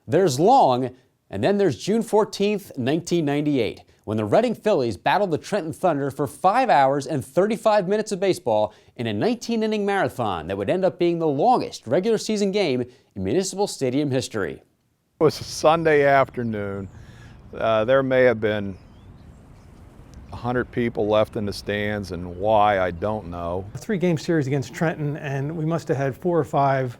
There's long, and then there's June 14th, 1998, when the Reading Phillies battled the Trenton Thunder for 5 hours and 35 minutes of baseball in a 19-inning marathon that would end up being the longest regular season game in Municipal Stadium history. It was a Sunday afternoon. There may have been 100 people left in the stands, and why, I don't know. A 3-game series against Trenton, and we must have had 4 or 5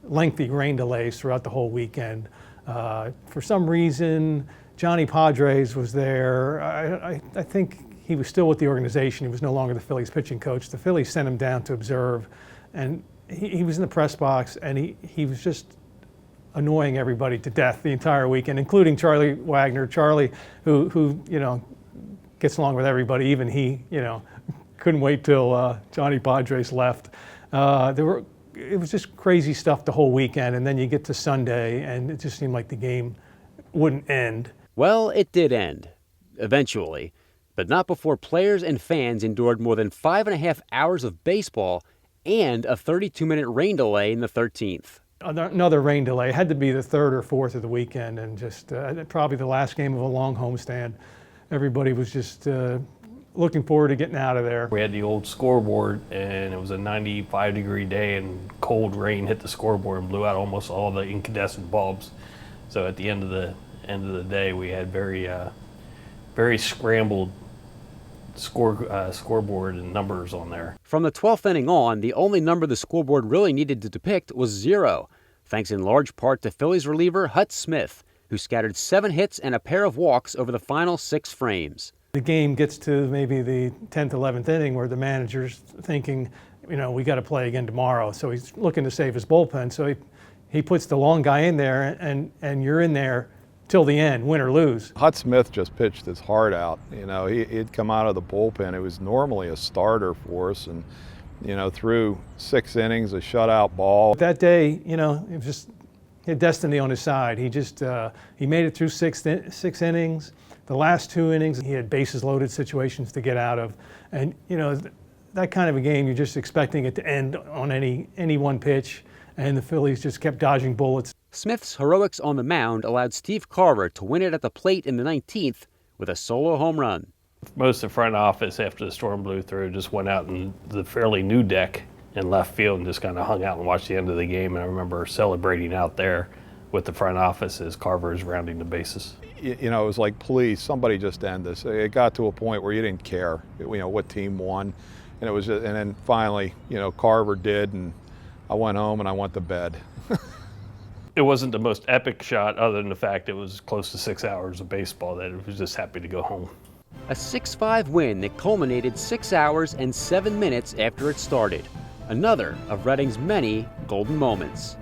lengthy rain delays throughout the whole weekend. For some reason, Johnny Padres was there. I think he was still with the organization. He was no longer the Phillies pitching coach. The Phillies sent him down to observe, and he was in the press box, and he was just annoying everybody to death the entire weekend, including Charlie Wagner. Charlie, who gets along with everybody, even he, couldn't wait till Johnny Padres left. It was just crazy stuff the whole weekend, and then you get to Sunday, and it just seemed like the game wouldn't end. Well, it did end, eventually, but not before players and fans endured more than 5.5 hours of baseball and a 32-minute rain delay in the 13th. Another rain delay. It had to be the 3rd or 4th of the weekend, and just probably the last game of a long homestand. Everybody was just looking forward to getting out of there. We had the old scoreboard, and it was a 95-degree day, and cold rain hit the scoreboard and blew out almost all the incandescent bulbs. So at the end of the day, we had very scrambled scoreboard and numbers on there. From the 12th inning on, the only number the scoreboard really needed to depict was 0, thanks in large part to Phillies reliever Hut Smith, who scattered 7 hits and a pair of walks over the final 6 frames. The game gets to maybe the 10th, 11th inning where the manager's thinking, we got to play again tomorrow. So he's looking to save his bullpen. So he puts the long guy in there, and you're in there till the end, win or lose. Hut Smith just pitched his heart out. He'd come out of the bullpen. It was normally a starter for us, and threw 6 innings, a shutout ball. That day, it was just he had destiny on his side. He just he made it through 6 innings. The last 2 innings, he had bases loaded situations to get out of, and that kind of a game, you're just expecting it to end on any one pitch, and the Phillies just kept dodging bullets. Smith's heroics on the mound allowed Steve Carver to win it at the plate in the 19th with a solo home run. Most of the front office, after the storm blew through, just went out in the fairly new deck in left field and just kind of hung out and watched the end of the game. And I remember celebrating out there with the front office as Carver is rounding the bases. It was like, please, somebody just end this. It got to a point where you didn't care, what team won, and it was just, and then finally, Carver did, and I went home and I went to bed. It wasn't the most epic shot, other than the fact it was close to 6 hours of baseball, that it was just happy to go home. A 6-5 win that culminated 6 hours and 7 minutes after it started. Another of Reading's many golden moments.